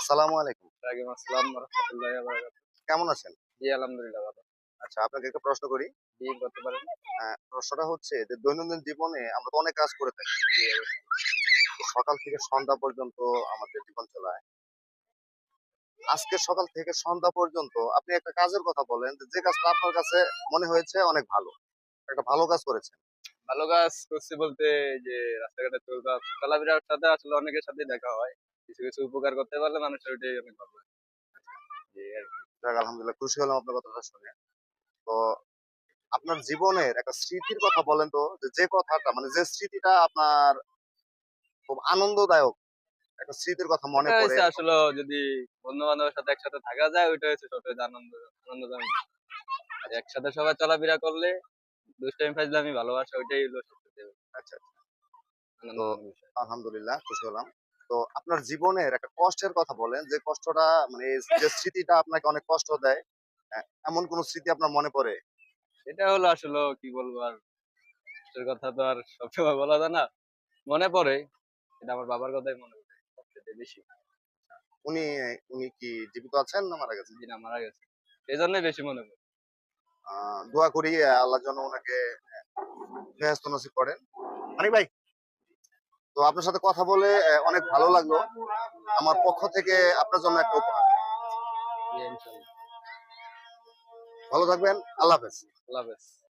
আসসালামু আলাইকুম। ওয়ালাইকুম আসসালাম ওয়া রাহমাতুল্লাহি ওয়া বারাকাতুহু। কেমন আছেন? জি, আলহামদুলিল্লাহ ভালো। আচ্ছা, আপনাকে একটা প্রশ্ন করি। জি, করতে পারেন। প্রশ্নটা হচ্ছে যে দৈনন্দিন জীবনে আমরা তো অনেক কাজ করে থাকি। জি, অবশ্যই। তো সকাল থেকে সন্ধ্যা পর্যন্ত আমাদের জীবন চলায়। আজকে সকাল থেকে সন্ধ্যা পর্যন্ত আপনি একটা কাজের কথা বলেন যে কাজটা আপনার কাছে মনে হয়েছে অনেক ভালো। একটা ভালো কাজ করেছেন। ভালো কাজ করছি বলতে যে রাস্তাঘাটে চলাফেরার সাথে আসলে অনেকের সাথেই দেখা হয়। কিছু উপকার করতে পারলে মানুষের ওইটাই অনেক ভালো লাগে। জি, আরকি। যাক আলহামদুলিল্লাহ খুশি হলাম আপনার কথাটা শুনে। তো আপনার জীবনের একটা স্মৃতির কথা বলেন তো যে কথাটা মানে যে স্মৃতিটা আপনার খুব আনন্দদায়ক একটা স্মৃতির কথা মনে এটা পড়ে হইছে এরকম। আসলে যদি বন্ধু-বান্ধবের সাথে একসাথে থাকা যায় ওইটা হচ্ছে সবচাইতে আনন্দজনক। আর একসাথে সবাই চলাফেরা করলে দুষ্টামি, ফাজলামি, ভালোবাসা ওইটাই হলো সবচাইতে আচ্ছা। তো আনন্দজনক বিষয়। আলহামদুলিল্লাহ খুশি হলাম। তো আপনার জীবনের একটা কষ্টের কথা বলেন যে কষ্টটা মানে যে স্মৃতিটা আপনাকে অনেক কষ্ট দেয়, এমন কোন স্মৃতি আপনার মনে পড়ে? এটা হলো আসলেও কি বলবো আর কষ্টের কথা তো আর সবসময় বলা যায় না। মনে পড়ে। এটা আমার বাবার কথাই মনে পড়ে সবচাইতে বেশি। উনি উনি কি জীবিত আছেন না মারা গেছেন? জি না মারা গেছে। এজন্যই বেশি মনে পড়ে। আ দোয়া করি আল্লাহ যেন উনাকে বেহেশত নসিব করেন। মানিক ভাই, তো আপনার সাথে কথা বলে অনেক ভালো লাগলো। আমার পক্ষ থেকে আপনার জন্য একটা উপহার। জি ইনশাআল্লাহ। ভালো থাকবেন। আল্লাহ হাফেজ। আল্লাহ হাফেজ।